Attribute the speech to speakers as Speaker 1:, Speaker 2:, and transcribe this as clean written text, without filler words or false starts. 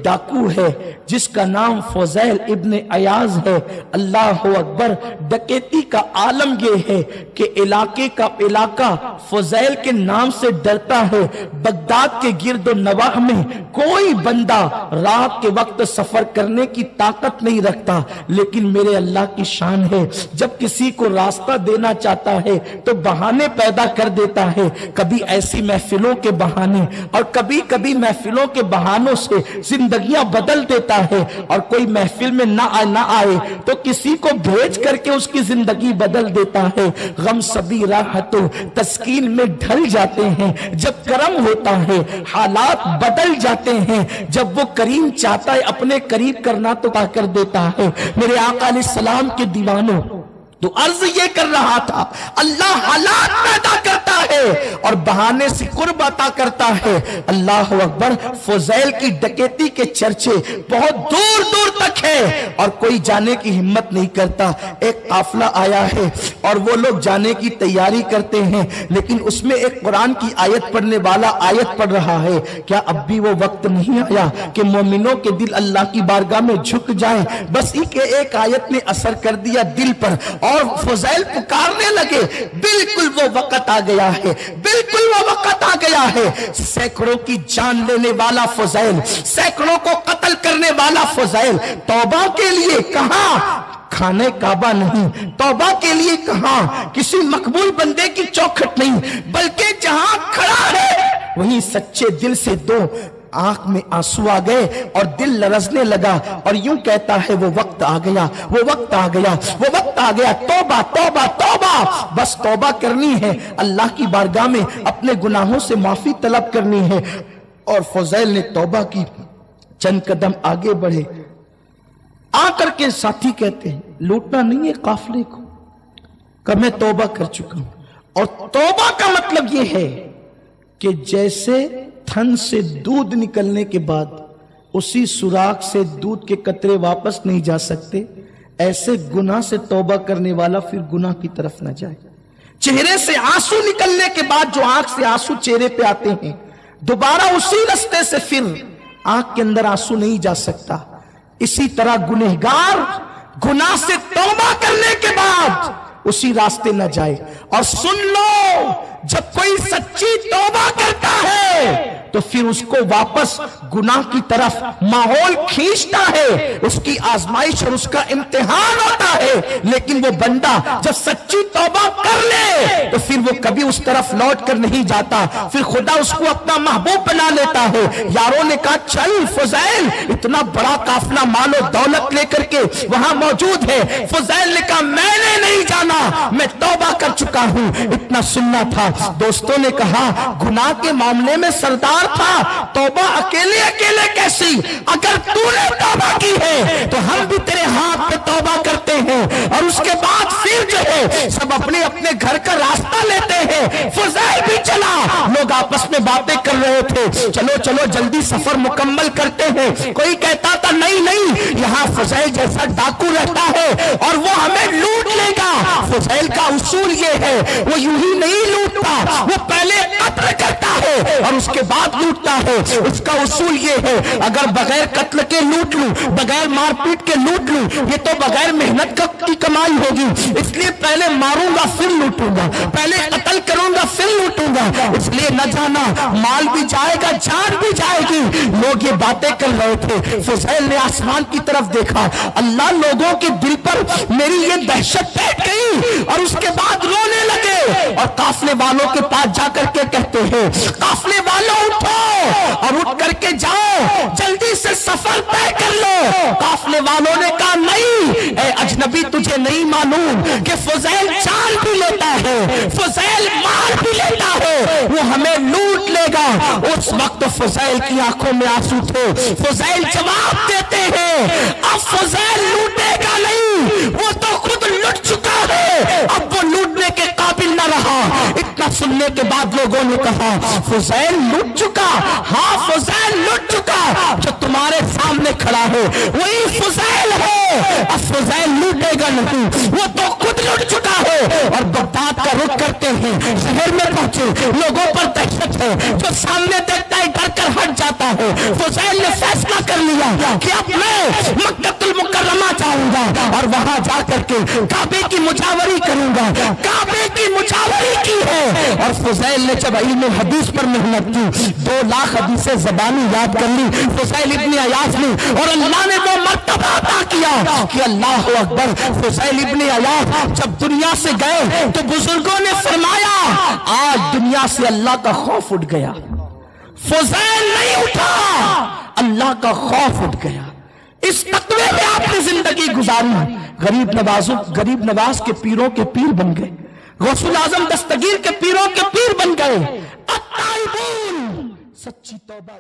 Speaker 1: ڈاکو ہے جس کا نام فضیل ابن عیاض ہے. اللہ اکبر. ڈکیتی کا عالم یہ ہے کہ علاقے کا علاقہ فضیل کے نام سے ڈرتا ہے. بغداد کے گرد و نواح میں کوئی بندہ رات کے وقت سفر کرنے کی طاقت نہیں رکھتا، لیکن میرے اللہ کی شان ہے جب کسی کو راستہ دینا چاہتا ہے تو بہانے پیدا کر دیتا ہے. کبھی ایسی محفلوں کے بہانے اور کبھی کبھی محفلوں کے بہانوں سے زندگیاں بدل دیتا ہے. اور کوئی محفل میں نہ آئے تو کسی کو بھیج کر کے اس کی زندگی بدل دیتا ہے. غم سبھی راحت و تسکین میں ڈھل جاتے ہیں جب کرم ہوتا ہے، حالات بدل جاتے ہیں جب وہ کریم چاہتا ہے اپنے قریب کرنا تو کیا کر دیتا ہے. میرے آقا علیہ السلام کے دیوانوں تو عرض یہ کر رہا تھا، اللہ حالات پیدا کرتا ہے اور بہانے سے قرب عطا کرتا ہے. اللہ اکبر. فضیل کی ڈکیتی کے چرچے بہت دور دور تک ہے اور کوئی جانے کی ہمت نہیں کرتا. ایک قافلہ آیا ہے اور وہ لوگ جانے کی تیاری کرتے ہیں، لیکن اس میں ایک قرآن کی آیت پڑھنے والا آیت پڑھ رہا ہے. کیا اب بھی وہ وقت نہیں آیا کہ مومنوں کے دل اللہ کی بارگاہ میں جھک جائیں؟ بس ایک آیت نے اثر کر دیا دل پر اور فضیل پکارنے لگے. بالکل وہ وقت آ گیا ہے، بالکل وہ وقت آ گیا ہے. سینکڑوں کی جان لینے والا فضیل، سینکڑوں کو قتل کرنے والا فضیل توبہ کے لیے کہاں خانہ کعبہ نہیں، توبہ کے لیے کہاں کسی مقبول بندے کی چوکھٹ نہیں، بلکہ جہاں کھڑا ہے وہیں سچے دل سے دو آنکھ میں آنسو آ گئے اور دل لرزنے لگا اور یوں کہتا ہے وہ وقت آ گیا، وہ وقت آ گیا، وہ وقت آ گیا. توبہ توبہ توبہ. بس توبہ کرنی ہے، اللہ کی بارگاہ میں اپنے گناہوں سے معافی طلب کرنی ہے. اور فضیل نے توبہ کی. چند قدم آگے بڑھے، آ کر کے ساتھی کہتے ہیں لوٹنا نہیں ہے قافلے کو، کہ میں توبہ کر چکا ہوں. اور توبہ کا مطلب یہ ہے کہ جیسے تھن سے دودھ نکلنے کے بعد اسی سوراخ سے دودھ کے قطرے واپس نہیں جا سکتے، ایسے گناہ سے توبہ کرنے والا پھر گناہ کی طرف نہ جائے. چہرے سے آنسو نکلنے کے بعد جو آنکھ سے آنسو چہرے پہ آتے ہیں، دوبارہ اسی رستے سے پھر آنکھ کے اندر آنسو نہیں جا سکتا. اسی طرح گنہگار گناہ سے توبہ کرنے کے بعد اسی راستے نہ جائے. اور سن لو، جب کوئی سچی توبہ کرتا ہے تو پھر اس کو واپس گناہ کی طرف ماحول کھینچتا ہے، اس کی آزمائش اور اس کا امتحان ہوتا ہے. لیکن وہ بندہ جب سچی توبہ کر لے تو پھر وہ کبھی اس طرف لوٹ کر نہیں جاتا، پھر خدا اس کو اپنا محبوب بنا لیتا ہے. یاروں نے کہا چل فضیل، اتنا بڑا قافلہ مال و دولت لے کر کے وہاں موجود ہے. فضیل نے کہا میں نے نہیں جانا، میں توبہ کر چکا ہوں. اتنا سننا تھا. دوستوں نے کہا گناہ کے معاملے میں سردار تھا، توبہ اکیلے اکیلے کیسی؟ اگر تو نے توبہ کی ہے تو ہم بھی تیرے ہاتھ پہ توبہ کرتے ہیں. اور اس کے بعد پھر جو ہے سب اپنے اپنے گھر کا راستہ لیتے ہیں. فضیل بھی چلا. لوگ آپس میں باتیں کر رہے تھے، چلو چلو جلدی سفر مکمل کرتے ہیں. کوئی کہتا تھا نہیں نہیں، یہاں فضیل جیسا ڈاکو رہتا ہے اور وہ ہمیں لوٹ لے گا. فضیل کا اصول یہ ہے، وہ یوں ہی نہیں لوٹتا، وہ پہلے قتل کرتا ہے اور اس کے بعد لوٹتا ہے. اس کا اصول یہ ہے، اگر بغیر قتل کے لوٹ لوں، بغیر مار پیٹ کے لوٹ لوں، یہ تو بغیر محنت کی کمائی ہوگی. اس لیے پہلے ماروں گا پھر لوٹوں گا، پہلے قتل کروں گا پھر لوٹوں گا. اس لیے نہ جانا، مال بھی جائے گا، جان بھی جائے گی. لوگ یہ باتیں کر رہے تھے. فضیل نے آسمان کی طرف دیکھا، اللہ لوگوں کے دل پر میری یہ دہشت بیٹھ گئی اور اس کے بعد رونے لگے. اور قافلے والوں کے پاس جا کر کے کہتے ہیں قافلے والوں اٹھو اور اٹھ کر کے جاؤ، جلدی سے سفر طے کر لو. قافلے والوں نے کہا نہیں اے اجنبی، تجھے نہیں معلوم کہ فضیل جان بھی لیتا ہے، فضیل مار بھی لیتا ہے، وہ ہمیں لوٹ لے گا. اس وقت فضیل کی آنکھوں میں آنسو تھے. فضیل جواب دیتے ہیں اب فضیل لوٹے گا نہیں، وہ تو خود لٹ چکا ہے، اب وہ لوٹنے کے قابل نہ رہا. اتنا سننے کے بعد لوگوں نے کہا فضیل لٹ چکا؟ ہاں فضیل لٹ چکا. جو تمہارے سامنے کھڑا ہے وہی فضیل ہے اب فضیل لوٹے گا نہیں، وہ تو خود لٹ چکا ہے۔ اور بغداد کا رخ کرتے ہیں، شہر میں پہنچے، لوگوں پر دہشت ہے، جو سامنے دیکھتا ہے ڈر کر ہٹ جاتا ہے۔ فضیل نے فیصلہ کر لیا کہ اب میں مکہ المکرمہ جاؤں گا اور وہاں جا کر کے کعبے کی مجاوری کروں گا۔ کعبے کی مجاوری کی ہے، اور فضیل نے جب علم حدیث پر محنت کی، 2 لاکھ حدیثیں زبانی یاد کر لی فضیل ابن عیاض نے، اور اللہ نے وہ مرتبہ عطا کیا کہ اللہ اکبر۔ فضیل ابن عیاض جب دنیا سے گئے تو بزرگوں نے فرمایا آج دنیا سے اللہ کا خوف اٹھ گیا۔ فضیل نہیں اٹھا، اللہ کا خوف اٹھ گیا۔ اس تقوی میں آپ نے زندگی گزاری، غریب نواز کے پیروں کے پیر بن گئے، غوث الاعظم دستگیر کے پیروں کے پیر بن گئے۔ التائبون، سچی توبہ۔